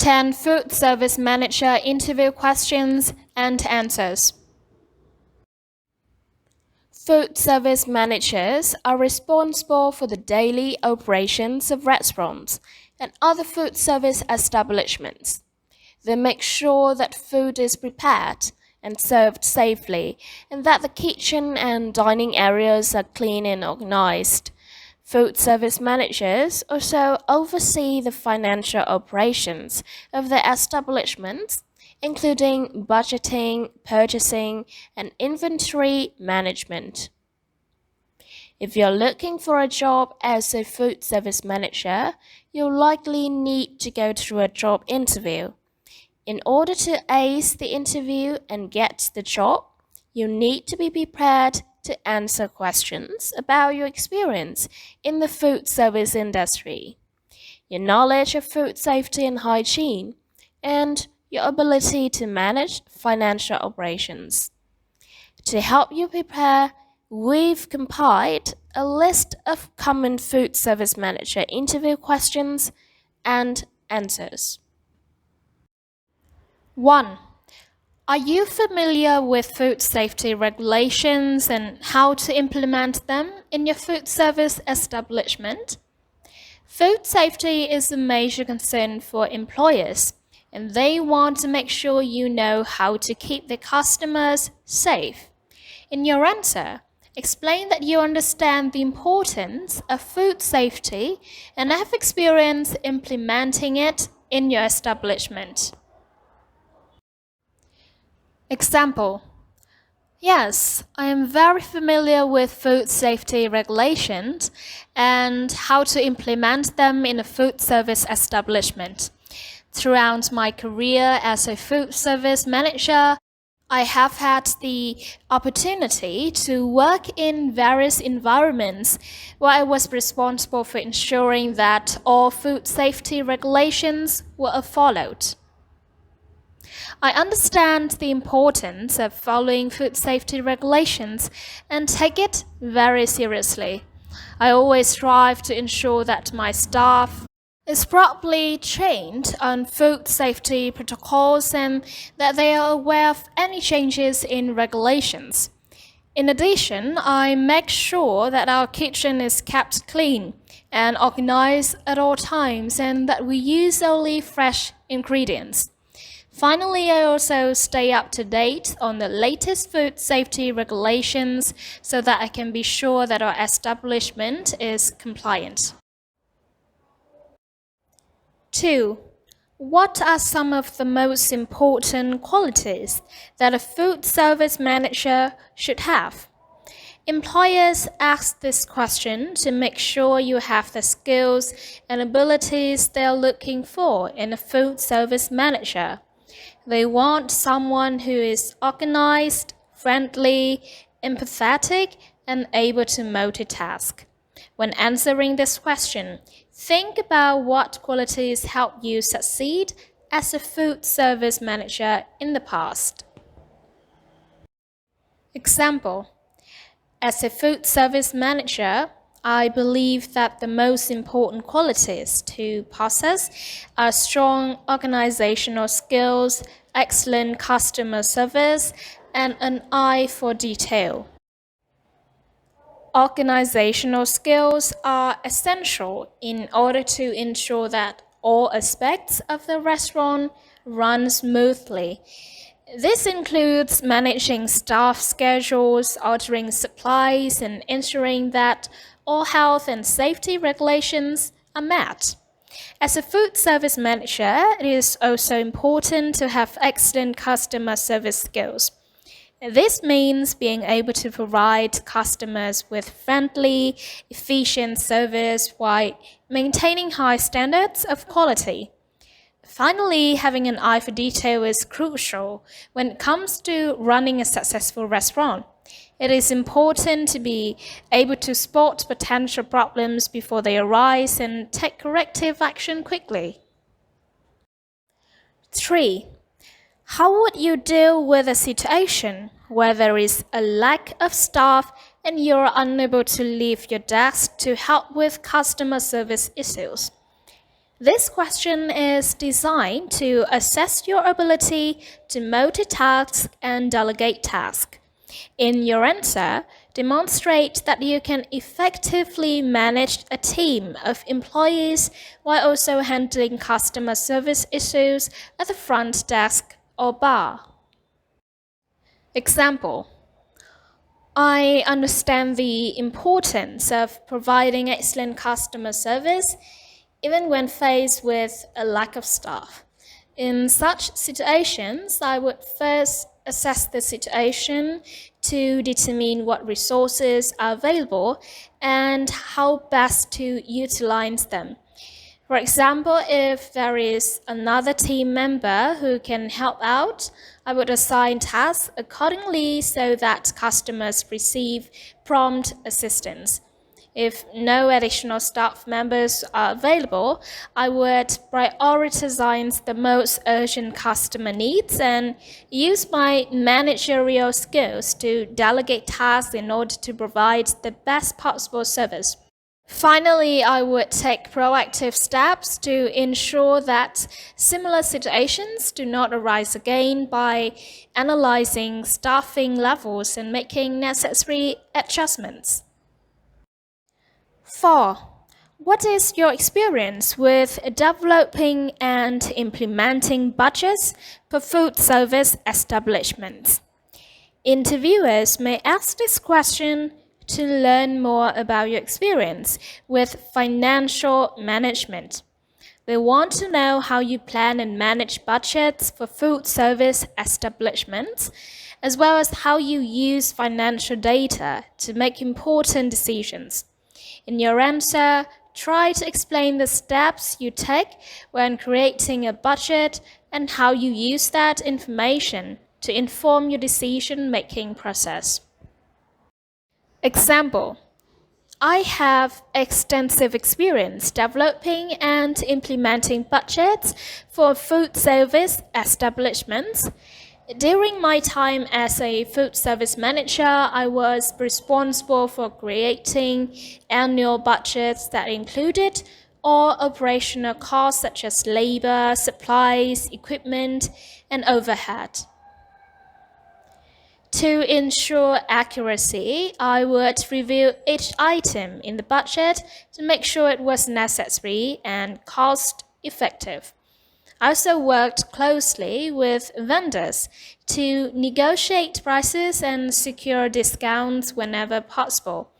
10 food service manager interview questions and answers. Food service managers are responsible for the daily operations of restaurants and other food service establishments. They make sure that food is prepared and served safely, and that the kitchen and dining areas are clean and organized. Food service managers also oversee the financial operations of the establishments, including budgeting, purchasing, and inventory management. If you're looking for a job as a food service manager, you'll likely need to go through a job interview. In order to ace the interview and get the job, you need to be prepared to answer questions about your experience in the food service industry, your knowledge of food safety and hygiene, and your ability to manage financial operations. To help you prepare, we've compiled a list of common food service manager interview questions and answers. 1. Are you familiar with food safety regulations and how to implement them in your food service establishment? Food safety is a major concern for employers, and they want to make sure you know how to keep their customers safe. In your answer, explain that you understand the importance of food safety and have experience implementing it in your establishment. Example: Yes, I am very familiar with food safety regulations and how to implement them in a food service establishment. Throughout my career as a food service manager, I have had the opportunity to work in various environments where I was responsible for ensuring that all food safety regulations were followed. I understand the importance of following food safety regulations and take it very seriously. I always strive to ensure that my staff is properly trained on food safety protocols and that they are aware of any changes in regulations. In addition, I make sure that our kitchen is kept clean and organized at all times and that we use only fresh ingredients. Finally, I also stay up to date on the latest food safety regulations so that I can be sure that our establishment is compliant. 2. What are some of the most important qualities that a food service manager should have? Employers ask this question to make sure you have the skills and abilities they're looking for in a food service manager. They want someone who is organized, friendly, empathetic, and able to multitask. When answering this question, think about what qualities helped you succeed as a food service manager in the past. Example: As a food service manager, I believe that the most important qualities to possess are strong organizational skills, excellent customer service, and an eye for detail. Organizational skills are essential in order to ensure that all aspects of the restaurant run smoothly. This includes managing staff schedules, ordering supplies, and ensuring that all health and safety regulations are met. As a food service manager, it is also important to have excellent customer service skills. This means being able to provide customers with friendly, efficient service while maintaining high standards of quality. Finally, having an eye for detail is crucial when it comes to running a successful restaurant. It is important to be able to spot potential problems before they arise and take corrective action quickly. 3. How would you deal with a situation where there is a lack of staff and you are unable to leave your desk to help with customer service issues? This question is designed to assess your ability to multitask and delegate tasks. In your answer, demonstrate that you can effectively manage a team of employees while also handling customer service issues at the front desk or bar. Example: I understand the importance of providing excellent customer service even when faced with a lack of staff. In such situations, I would first assess the situation to determine what resources are available and how best to utilize them. For example, if there is another team member who can help out, I would assign tasks accordingly so that customers receive prompt assistance. If no additional staff members are available, I would prioritize the most urgent customer needs and use my managerial skills to delegate tasks in order to provide the best possible service. Finally, I would take proactive steps to ensure that similar situations do not arise again by analyzing staffing levels and making necessary adjustments. 4. What is your experience with developing and implementing budgets for food service establishments? Interviewers may ask this question to learn more about your experience with financial management. They want to know how you plan and manage budgets for food service establishments, as well as how you use financial data to make important decisions. In your answer, try to explain the steps you take when creating a budget and how you use that information to inform your decision-making process. Example: I have extensive experience developing and implementing budgets for food service establishments. During my time as a food service manager, I was responsible for creating annual budgets that included all operational costs such as labor, supplies, equipment, and overhead. To ensure accuracy, I would review each item in the budget to make sure it was necessary and cost-effective. I also worked closely with vendors to negotiate prices and secure discounts whenever possible.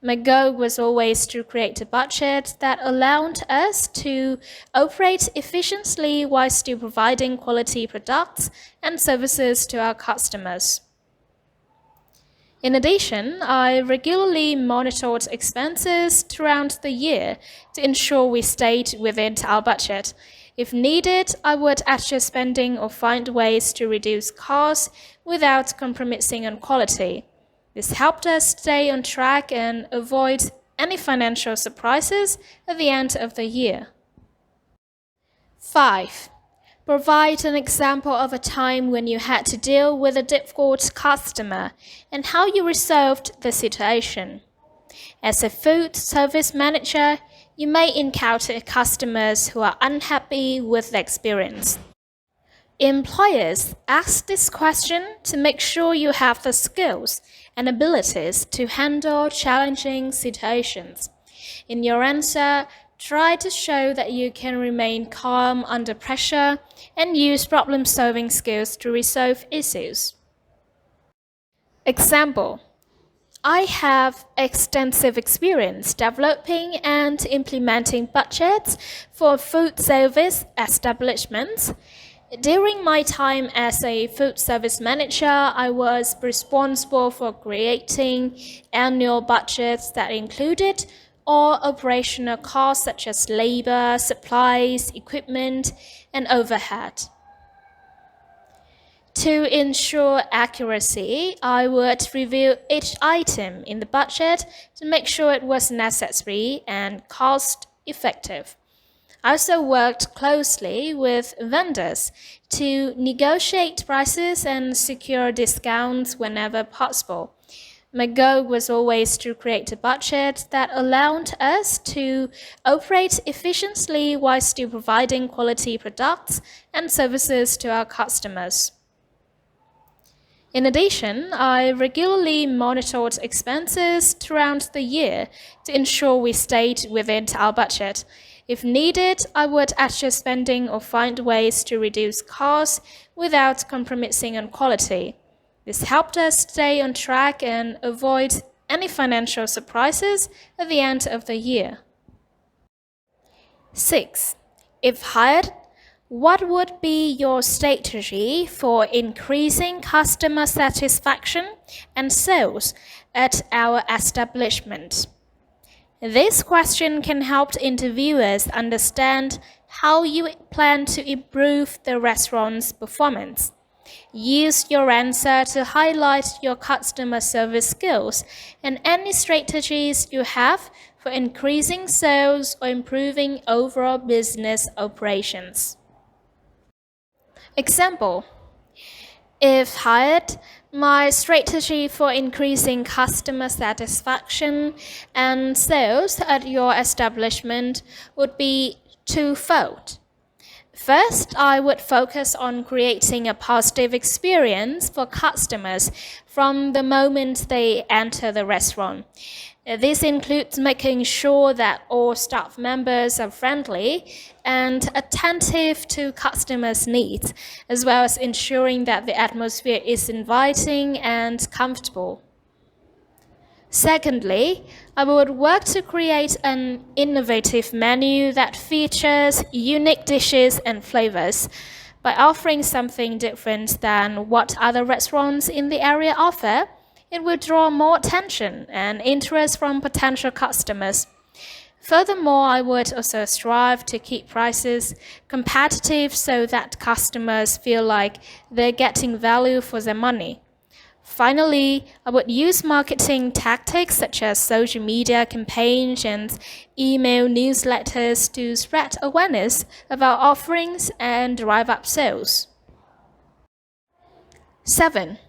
My goal was always to create a budget that allowed us to operate efficiently while still providing quality products and services to our customers. In addition, I regularly monitored expenses throughout the year to ensure we stayed within our budget. If needed, I would adjust spending or find ways to reduce costs without compromising on quality. This helped us stay on track and avoid any financial surprises at the end of the year. 5. Provide an example of a time when you had to deal with a difficult customer and how you resolved the situation. As a food service manager, you may encounter customers who are unhappy with the experience. Employers ask this question to make sure you have the skills and abilities to handle challenging situations. In your answer, try to show that you can remain calm under pressure and use problem-solving skills to resolve issues. Example: I have extensive experience developing and implementing budgets for food service establishments. During my time as a food service manager, I was responsible for creating annual budgets that included all operational costs such as labor, supplies, equipment, and overhead. To ensure accuracy, I would review each item in the budget to make sure it was necessary and cost-effective. I also worked closely with vendors to negotiate prices and secure discounts whenever possible. My goal was always to create a budget that allowed us to operate efficiently while still providing quality products and services to our customers. In addition, I regularly monitored expenses throughout the year to ensure we stayed within our budget. If needed, I would adjust spending or find ways to reduce costs without compromising on quality. This helped us stay on track and avoid any financial surprises at the end of the year. 6. If hired, what would be your strategy for increasing customer satisfaction and sales at our establishment? This question can help interviewers understand how you plan to improve the restaurant's performance. Use your answer to highlight your customer service skills and any strategies you have for increasing sales or improving overall business operations. Example: if hired, my strategy for increasing customer satisfaction and sales at your establishment would be twofold. First, I would focus on creating a positive experience for customers from the moment they enter the restaurant. This includes making sure that all staff members are friendly and attentive to customers' needs, as well as ensuring that the atmosphere is inviting and comfortable. Secondly, I would work to create an innovative menu that features unique dishes and flavors. By offering something different than what other restaurants in the area offer, it will draw more attention and interest from potential customers. Furthermore, I would also strive to keep prices competitive so that customers feel like they're getting value for their money. Finally, I would use marketing tactics such as social media campaigns and email newsletters to spread awareness of our offerings and drive up sales. 7.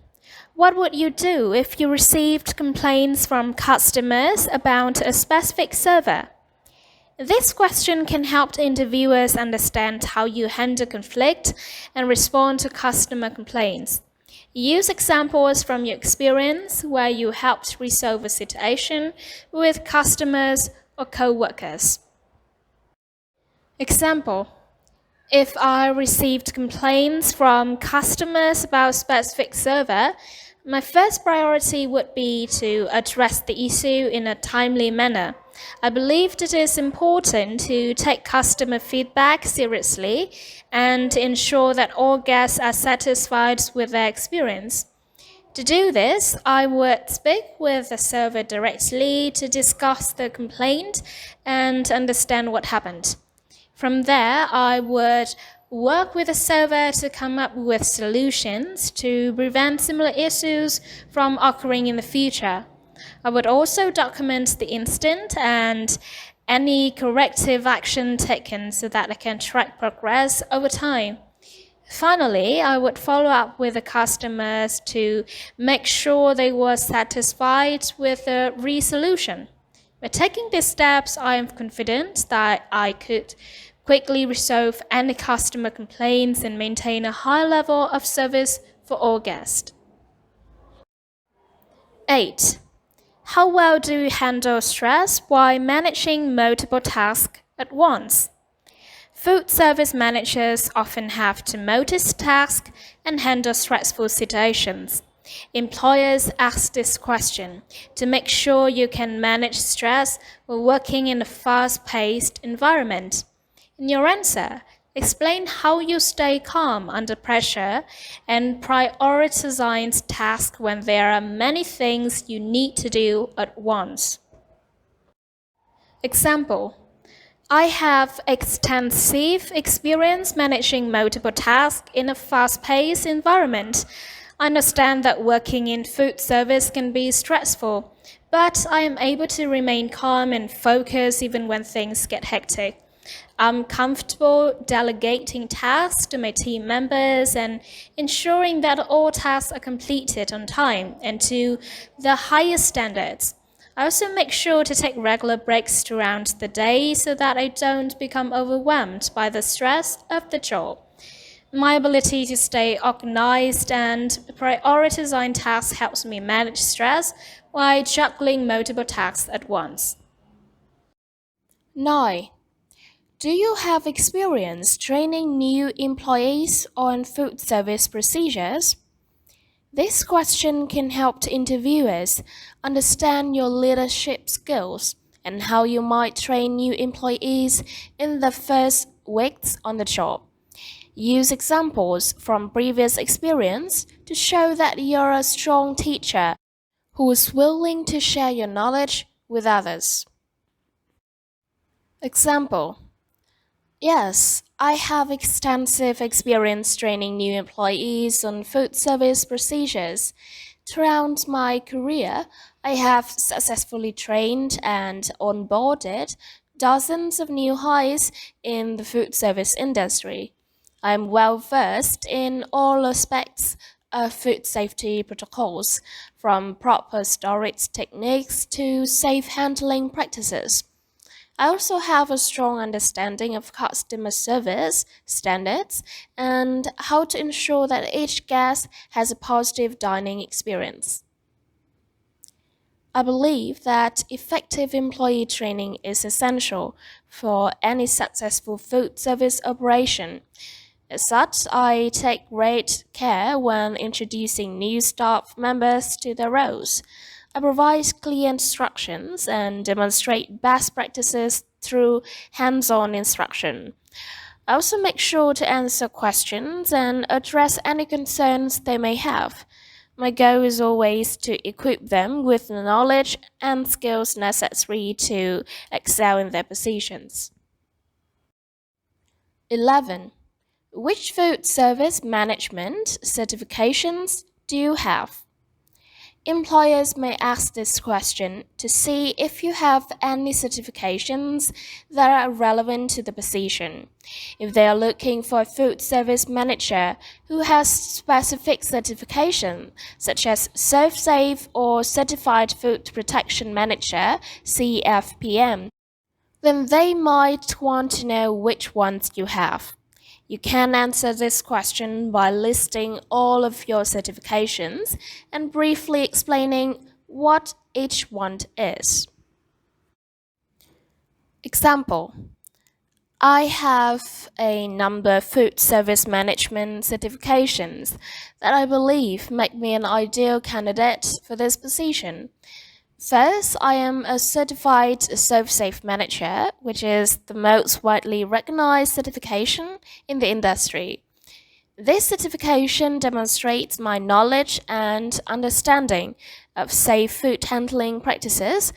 What would you do if you received complaints from customers about a specific server? This question can help interviewers understand how you handle conflict and respond to customer complaints. Use examples from your experience where you helped resolve a situation with customers or co-workers. Example: if I received complaints from customers about a specific server, my first priority would be to address the issue in a timely manner. I believed it is important to take customer feedback seriously and ensure that all guests are satisfied with their experience. To do this, I would speak with the server directly to discuss the complaint and understand what happened. From there, I would work with the server to come up with solutions to prevent similar issues from occurring in the future. I would also document the incident and any corrective action taken so that I can track progress over time. Finally, I would follow up with the customers to make sure they were satisfied with the resolution. By taking these steps, I am confident that I could quickly resolve any customer complaints and maintain a high level of service for all guests. 8. How well do you handle stress while managing multiple tasks at once? Food service managers often have to multitask and handle stressful situations. Employers ask this question to make sure you can manage stress while working in a fast-paced environment. In your answer, explain how you stay calm under pressure and prioritize tasks when there are many things you need to do at once. Example: I have extensive experience managing multiple tasks in a fast-paced environment. I understand that working in food service can be stressful, but I am able to remain calm and focused even when things get hectic. I'm comfortable delegating tasks to my team members and ensuring that all tasks are completed on time and to the highest standards. I also make sure to take regular breaks throughout the day so that I don't become overwhelmed by the stress of the job. My ability to stay organized and prioritizing tasks helps me manage stress while juggling multiple tasks at once. 9. Do you have experience training new employees on food service procedures? This question can help the interviewers understand your leadership skills and how you might train new employees in the first weeks on the job. Use examples from previous experience to show that you're a strong teacher who is willing to share your knowledge with others. Example: Yes, I have extensive experience training new employees on food service procedures. Throughout my career, I have successfully trained and onboarded dozens of new hires in the food service industry. I am well versed in all aspects of food safety protocols, from proper storage techniques to safe handling practices. I also have a strong understanding of customer service standards and how to ensure that each guest has a positive dining experience. I believe that effective employee training is essential for any successful food service operation. As such, I take great care when introducing new staff members to their roles. I provide clear instructions and demonstrate best practices through hands on instruction. I also make sure to answer questions and address any concerns they may have. My goal is always to equip them with the knowledge and skills necessary to excel in their positions. 11. Which food service management certifications do you have? Employers may ask this question to see if you have any certifications that are relevant to the position. If they are looking for a food service manager who has specific certification, such as ServSafe or Certified Food Protection Manager (CFPM), then they might want to know which ones you have. You can answer this question by listing all of your certifications and briefly explaining what each one is. Example: I have a number of food service management certifications that I believe make me an ideal candidate for this position. First, I am a certified ServSafe manager, which is the most widely recognized certification in the industry. This certification demonstrates my knowledge and understanding of safe food handling practices,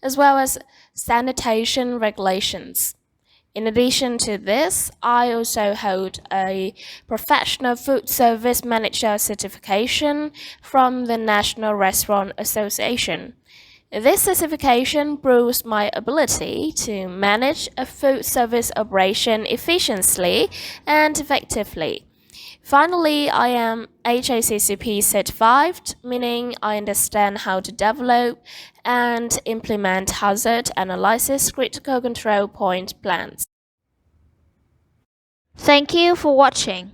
as well as sanitation regulations. In addition to this, I also hold a professional food service manager certification from the National Restaurant Association. This certification proves my ability to manage a food service operation efficiently and effectively. Finally, I am HACCP certified, meaning I understand how to develop and implement hazard analysis critical control point plans. Thank you for watching.